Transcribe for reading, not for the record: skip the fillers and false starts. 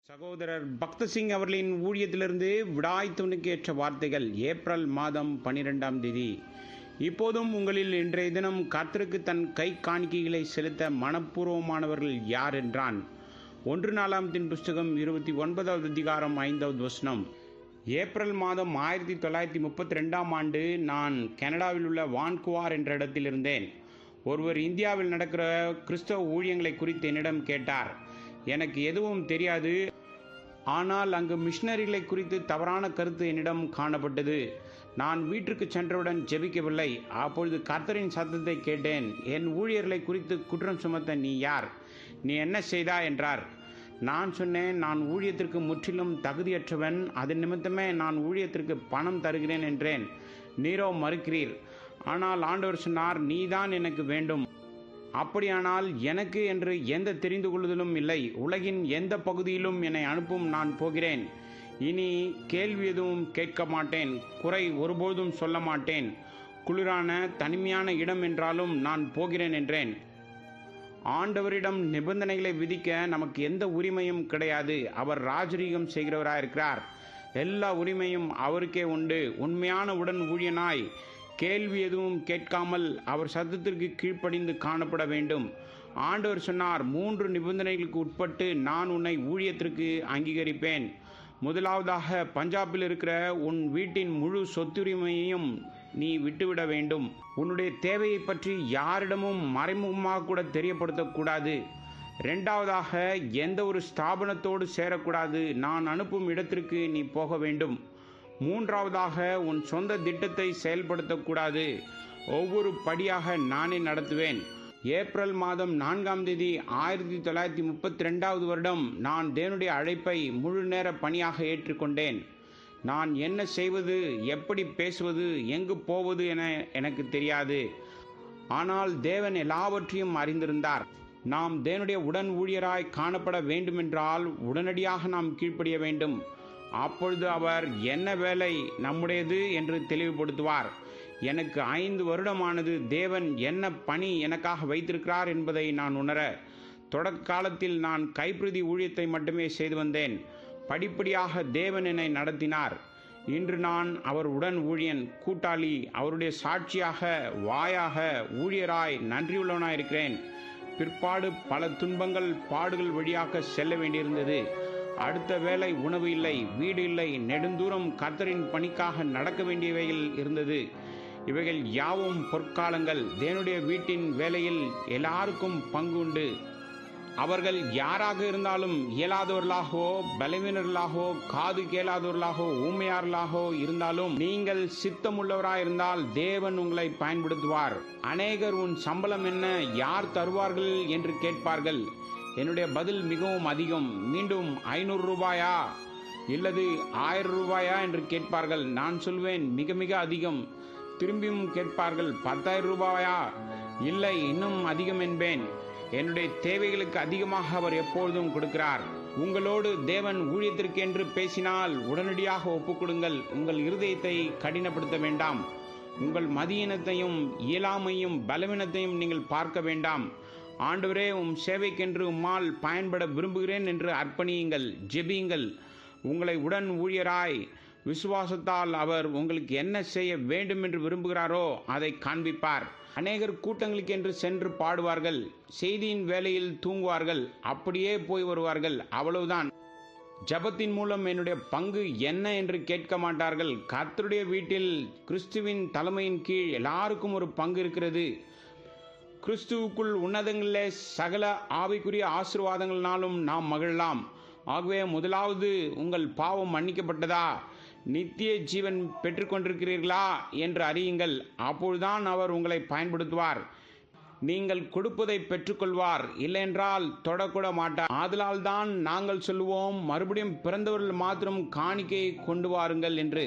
சகோதரர் பக்தசிங் அவர்களின் ஊழியத்திலிருந்து விடாய்த்துவனுக்கு ஏற்ற வார்த்தைகள் ஏப்ரல் மாதம் 12ஆம் தேதி. இப்போதும் உங்களில் இன்றைய தினம் கர்த்தருக்கு தன் கை காணிக்கைகளை செலுத்த மனப்பூர்வமானவர்கள் யார் என்றான். 1 நாளாகமத்தின் புஸ்தகம் 29வது அதிகாரம் 5வது வசனம். ஏப்ரல் மாதம் 1932ஆம் ஆண்டு நான் கனடாவில் உள்ள வான்குவார் என்ற இடத்தில் இருந்தேன். ஒருவர் இந்தியாவில் நடக்கிற கிறிஸ்தவ ஊழியங்களை குறித்து என்னிடம் கேட்டார். எனக்கு எதுவும் தெரியாது, ஆனால் அங்கு மிஷனரிகளை குறித்து தவறான கருத்து என்னிடம் காணப்பட்டது. நான் வீட்டிற்கு சென்றவுடன் ஜெபிக்கவில்லை. அப்பொழுது கர்த்தரின் சத்தத்தை கேட்டேன். என் ஊழியர்களை குறித்து குற்றம் சுமத்த நீ யார்? நீ என்ன செய்தா என்றார். நான் சொன்னேன், நான் ஊழியத்திற்கு முற்றிலும் தகுதியற்றவன், அதன் நிமித்தமே நான் ஊழியத்திற்கு பணம் தருகிறேன் என்றேன். நீரோ மறுக்கிறீர். ஆனால் ஆண்டவர் சொன்னார், நீதான் எனக்கு வேண்டும். அப்படியானால் எனக்கு என்று எந்த தெரிந்து கொள்ளுதலும் இல்லை. உலகின் எந்த பகுதியிலும் என்னை அனுப்பும், நான் போகிறேன். இனி கேள்வி எதுவும் கேட்க மாட்டேன், குறை ஒருபோதும் சொல்ல மாட்டேன். குளிரான தனிமையான இடம் என்றாலும் நான் போகிறேன் என்றேன். ஆண்டவரிடம் நிபந்தனைகளை விதிக்க நமக்கு எந்த உரிமையும் கிடையாது. அவர் ராஜரீகம் செய்கிறவராயிருக்கிறார். எல்லா உரிமையும் அவருக்கே உண்டு. உண்மையான உடன் ஊழியனாய் கேள்வி எதுவும் கேட்காமல் அவர் சத்தத்திற்கு கீழ்ப்படிந்து காணப்பட வேண்டும். ஆண்டவர் சொன்னார், 3 நிபந்தனைகளுக்கு உட்பட்டு நான் உன்னை ஊழியத்திற்கு அங்கீகரிப்பேன். முதலாவதாக, பஞ்சாபில் இருக்கிற உன் வீட்டின் முழு சொத்துரிமையையும் நீ விட்டுவிட வேண்டும். உன்னுடைய தேவையை பற்றி யாரிடமும் மறைமுகமாக கூட தெரியப்படுத்தக்கூடாது. 2வதாக, எந்த ஒரு ஸ்தாபனத்தோடு சேரக்கூடாது. நான் அனுப்பும் இடத்திற்கு நீ போக வேண்டும். 3வதாக, உன் சொந்த திட்டத்தை செயல்படுத்தக்கூடாது. ஒவ்வொரு படியாக நானே நடத்துவேன். ஏப்ரல் மாதம் 4ஆம் தேதி 1932வது வருடம் நான் தேவனுடைய அழைப்பை முழு நேர பணியாக ஏற்றுக்கொண்டேன். நான் என்ன செய்வது, எப்படி பேசுவது, எங்கு போவது என எனக்கு தெரியாது. ஆனால் தேவன் எல்லாவற்றையும் அறிந்திருந்தார். நாம் தேவனுடைய உடன் ஊழியராய் காணப்பட வேண்டுமென்றால் உடனடியாக நாம் கீழ்ப்படிய வேண்டும். அப்பொழுது அவர் என்ன வேலை நம்முடையது என்று தெளிவுபடுத்துவார். எனக்கு 5 வருடமானது தேவன் என்ன பணி எனக்காக வைத்திருக்கிறார் என்பதை நான் உணர. தொடக்க காலத்தில் நான் கைப்பிரதி ஊழியத்தை மட்டுமே செய்து வந்தேன். படிப்படியாக தேவன் என்னை நடத்தினார். இன்று நான் அவர் உடன் ஊழியன், கூட்டாளி, அவருடைய சாட்சியாக, வாயாக, ஊழியராய் நன்றியுள்ளவனாயிருக்கிறேன். பிற்பாடு பல துன்பங்கள், பாடுகள் வழியாக செல்ல வேண்டியிருந்தது. அடுத்த வேளை உணவு இல்லை, வீடு இல்லை, நெடுந்தூரம் கர்த்தரின் பணிக்காக நடக்க வேண்டியவைகள் இருந்தது. இவைகள் யாவும் பொற்காலங்கள். தேவனுடைய வீட்டின் வேலையில் எல்லாருக்கும் பங்கு உண்டு. அவர்கள் யாராக இருந்தாலும், இயலாதவர்களாகவோ, பலவீனர்களாகவோ, காது கேளாதவர்களாகவோ, ஊமையார்களாகவோ இருந்தாலும், நீங்கள் சித்தமுள்ளவராயிருந்தால் தேவன் உங்களை பயன்படுத்துவார். அநேகர் உன் சம்பளம் என்ன, யார் தருவார்கள் என்று கேட்பார்கள். என்னுடைய பதில் மிகவும் அதிகம். மீண்டும் 500 ரூபாயா இல்லது 1000 ரூபாயா என்று கேட்பார்கள். நான் சொல்வேன், மிக மிக அதிகம். திரும்பியும் கேட்பார்கள், 10,000 ரூபாயா? இல்லை, இன்னும் அதிகம் என்பேன். என்னுடைய தேவைகளுக்கு அதிகமாக அவர் எப்பொழுதும் கொடுக்கிறார். உங்களோடு தேவன் ஊழியத்திற்கு என்று பேசினால் உடனடியாக ஒப்புக்கொடுங்கள். உங்கள் இருதயத்தை கடினப்படுத்த வேண்டாம். உங்கள் மதியினத்தையும் இயலாமையும் பலவீனத்தையும் நீங்கள் பார்க்க வேண்டாம். ஆண்டவரே, சேவைக்கென்று உம்மால் பயன்பட விரும்புகிறேன் என்று அர்ப்பணியுங்கள், ஜெபியுங்கள். உங்களை உடன் ஊழியராய் விசுவாசத்தால் அவர் உங்களுக்கு என்ன செய்ய வேண்டும் என்று விரும்புகிறாரோ அதை காண்பிப்பார். அநேகர் கூட்டங்களுக்கென்று சென்று பாடுவார்கள், செய்தியின் வேளையில் தூங்குவார்கள், அப்படியே போய் வருவார்கள், அவ்வளவுதான். ஜபத்தின் மூலம் என்னுடைய பங்கு என்ன என்று கேட்க மாட்டார்கள். கர்த்தருடைய வீட்டில் கிறிஸ்துவின் தலைமையின் கீழ் எல்லாருக்கும் ஒரு பங்கு இருக்கிறது. கிறிஸ்துவுக்குள் உன்னதங்களிலே சகல ஆவிக்குரிய ஆசீர்வாதங்களினாலும் நாம் மகிழலாம். ஆகவே முதலாவது, உங்கள் பாவம் மன்னிக்கப்பட்டதா, நித்திய ஜீவன் பெற்றுக்கொண்டிருக்கிறீர்களா என்று அறியுங்கள். அப்பொழுதுதான் அவர் உங்களை பயன்படுத்துவார். நீங்கள் கொடுப்பதை பெற்றுக்கொள்வார், இல்லையென்றால் தொடக்கூட மாட்டார். ஆதலால் தான் நாங்கள் சொல்லுவோம், மறுபடியும் பிறந்தவர்கள் மாத்திரம் காணிக்கையை கொண்டு வாருங்கள் என்று.